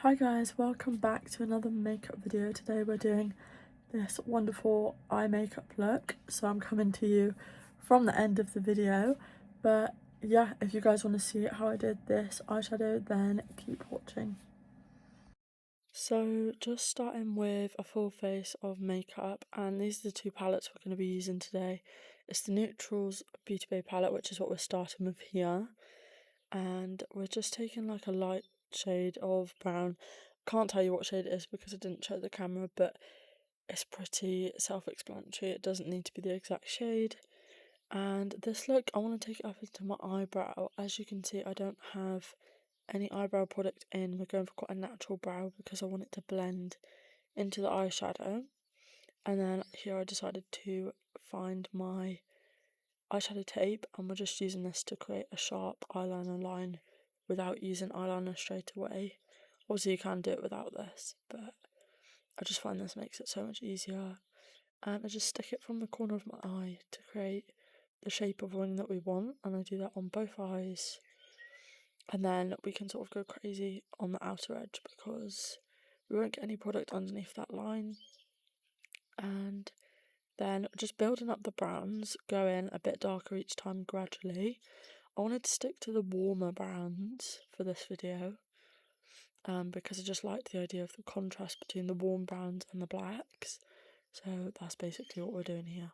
Hi guys, welcome back to another makeup video. Today we're doing this wonderful eye makeup look, so I'm coming to you from the end of the video, but yeah, if you guys want to see how I did this eyeshadow, then keep watching. So just starting with a full face of makeup, and these are the two palettes we're going to be using today. It's the Neutrals Beauty Bay palette, which is what we're starting with here, and we're just taking like a light shade of brown. Can't tell you what shade it is because I didn't check the camera, but it's pretty self-explanatory. It doesn't need to be the exact shade. And this look, I want to take it up into my eyebrow. As you can see, I don't have any eyebrow product in. We're going for quite a natural brow because I want it to blend into the eyeshadow. And then here I decided to find my eyeshadow tape, and we're just using this to create a sharp eyeliner line without using eyeliner straight away. Obviously you can do it without this, but I just find this makes it so much easier. And I just stick it from the corner of my eye to create the shape of wing that we want, and I do that on both eyes. And then we can sort of go crazy on the outer edge because we won't get any product underneath that line. And then just building up the browns, going a bit darker each time gradually. I wanted to stick to the warmer browns for this video because I just liked the idea of the contrast between the warm browns and the blacks. So that's basically what we're doing here.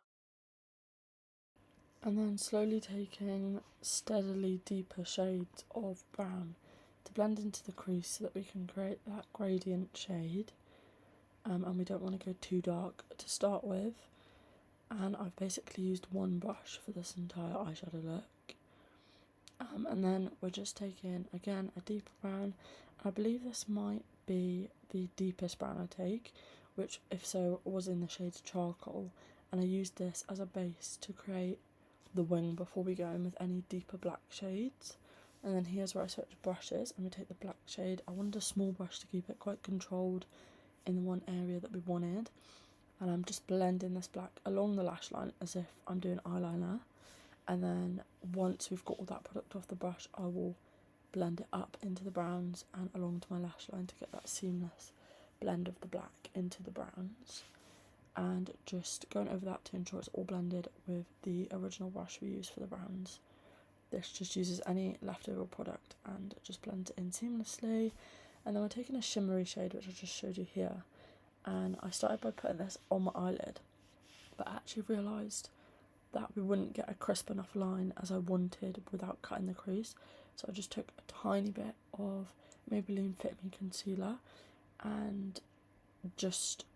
And then slowly taking steadily deeper shades of brown to blend into the crease so that we can create that gradient shade. And we don't want to go too dark to start with. And I've basically used one brush for this entire eyeshadow look. And then we're just taking, again, a deeper brown. I believe this might be the deepest brown I take, which, if so, was in the shade Charcoal. And I used this as a base to create the wing before we go in with any deeper black shades. And then here's where I switch brushes, and we take the black shade. I wanted a small brush to keep it quite controlled in the one area that we wanted. And I'm just blending this black along the lash line as if I'm doing eyeliner. And then once we've got all that product off the brush, I will blend it up into the browns and along to my lash line to get that seamless blend of the black into the browns. And just going over that to ensure it's all blended with the original brush we use for the browns. This just uses any leftover product and just blends it in seamlessly. And then we're taking a shimmery shade, which I just showed you here. And I started by putting this on my eyelid, but I actually realised that we wouldn't get a crisp enough line as I wanted without cutting the crease. So I just took a tiny bit of Maybelline Fit Me concealer and just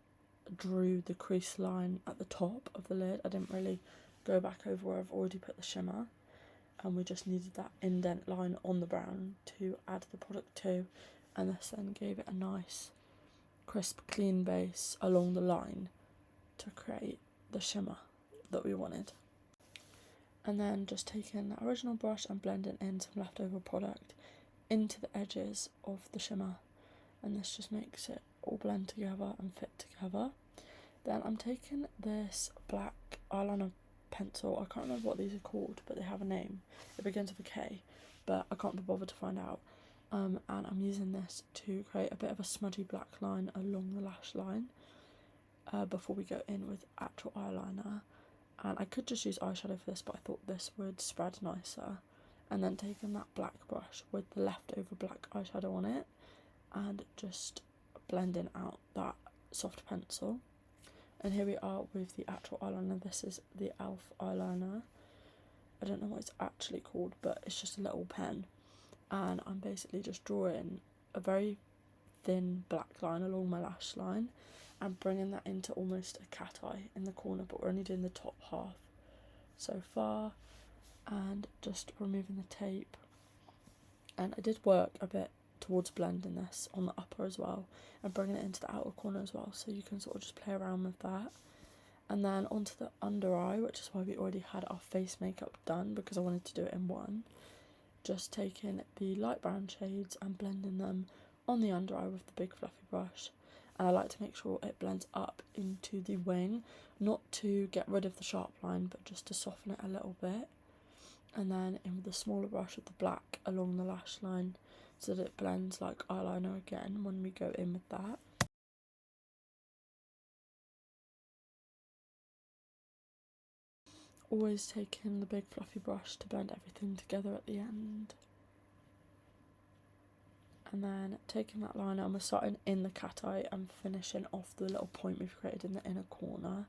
drew the crease line at the top of the lid. I didn't really go back over where I've already put the shimmer, and we just needed that indent line on the brown to add the product to, and this then gave it a nice crisp clean base along the line to create the shimmer that we wanted. And then just taking the original brush and blending in some leftover product into the edges of the shimmer, and this just makes it all blend together and fit together. Then I'm taking this black eyeliner pencil. I can't remember what these are called, but they have a name. It begins with a K, but I can't be bothered to find out. And I'm using this to create a bit of a smudgy black line along the lash line before we go in with actual eyeliner. And I could just use eyeshadow for this, but I thought this would spread nicer. And then taking that black brush with the leftover black eyeshadow on it and just blending out that soft pencil. And here we are with the actual eyeliner. This is the e.l.f. eyeliner. I don't know what it's actually called, but it's just a little pen. And I'm basically just drawing a very thin black line along my lash line and bringing that into almost a cat eye in the corner, but we're only doing the top half so far. And just removing the tape. And I did work a bit towards blending this on the upper as well and bringing it into the outer corner as well, so you can sort of just play around with that. And then onto the under eye, which is why we already had our face makeup done because I wanted to do it in one. Just taking the light brown shades and blending them on the under eye with the big fluffy brush. And I like to make sure it blends up into the wing, not to get rid of the sharp line, but just to soften it a little bit. And then in with the smaller brush with the black along the lash line, so that it blends like eyeliner again when we go in with that. Always taking the big fluffy brush to blend everything together at the end. And then taking that liner, and we're starting in the cat eye and finishing off the little point we've created in the inner corner.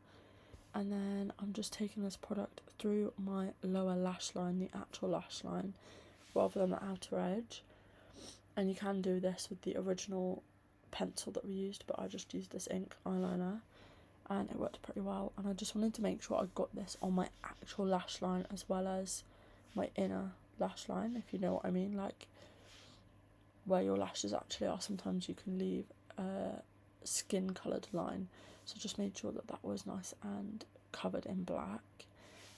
And then I'm just taking this product through my lower lash line, the actual lash line, rather than the outer edge. And you can do this with the original pencil that we used, but I just used this ink eyeliner and it worked pretty well. And I just wanted to make sure I got this on my actual lash line as well as my inner lash line, if you know what I mean, like where your lashes actually are. Sometimes you can leave a skin coloured line, so just made sure that that was nice and covered in black.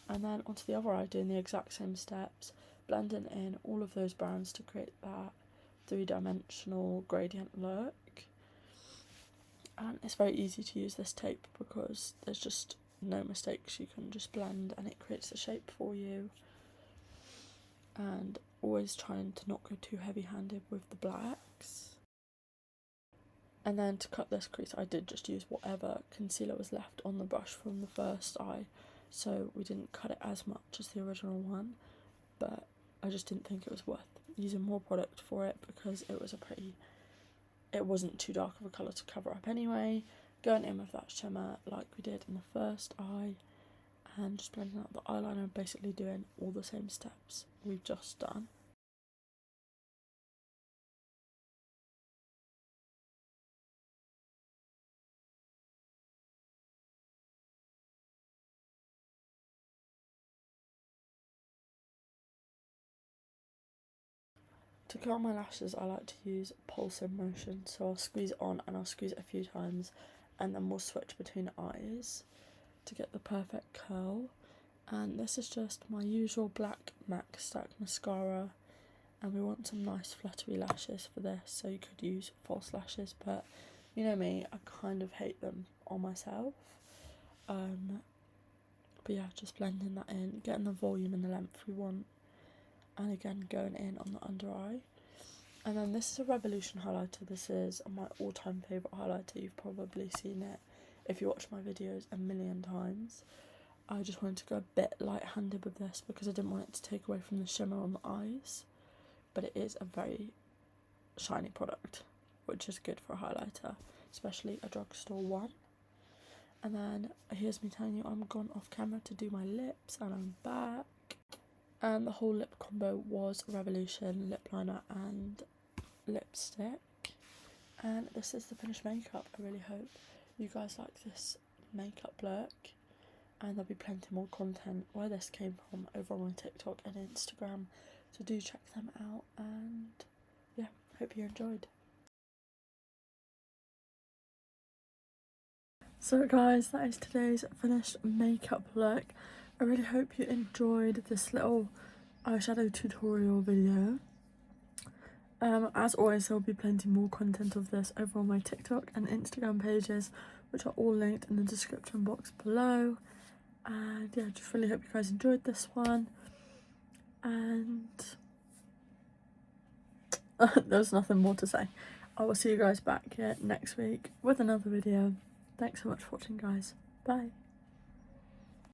And then onto the other eye, doing the exact same steps, blending in all of those browns to create that three-dimensional gradient look. And it's very easy to use this tape because there's just no mistakes. You can just blend and it creates the shape for you. And always trying to not go too heavy-handed with the blacks. And then to cut this crease, I did just use whatever concealer was left on the brush from the first eye, so we didn't cut it as much as the original one, but I just didn't think it was worth using more product for it because it wasn't too dark of a colour to cover up anyway. Going in with that shimmer like we did in the first eye and just blending out the eyeliner, basically doing all the same steps we've just done. To curl my lashes, I like to use pulsing motion, so I'll squeeze it on and I'll squeeze it a few times and then we'll switch between eyes to get the perfect curl. And this is just my usual black MAC Stack mascara, and we want some nice fluttery lashes for this, so you could use false lashes, but you know me, I kind of hate them on myself. But yeah, just blending that in, getting the volume and the length we want, and again going in on the under eye. And then this is a Revolution highlighter. This is my all-time favourite highlighter. You've probably seen it if you watch my videos a million times. I just wanted to go a bit light-handed with this because I didn't want it to take away from the shimmer on the eyes, but it is a very shiny product, which is good for a highlighter, especially a drugstore one. And then here's me telling you I'm gone off camera to do my lips, and I'm back. And the whole lip combo was Revolution lip liner and lipstick. And this is the finished makeup. I really hope you guys like this makeup look. And there'll be plenty more content where this came from over on my TikTok and Instagram. So do check them out, and yeah, hope you enjoyed. So guys, that is today's finished makeup look. I really hope you enjoyed this little eyeshadow tutorial video. As always, there will be plenty more content of this over on my TikTok and Instagram pages, which are all linked in the description box below. And yeah, just really hope you guys enjoyed this one. And there's nothing more to say. I will see you guys back here next week with another video. Thanks so much for watching, guys. Bye.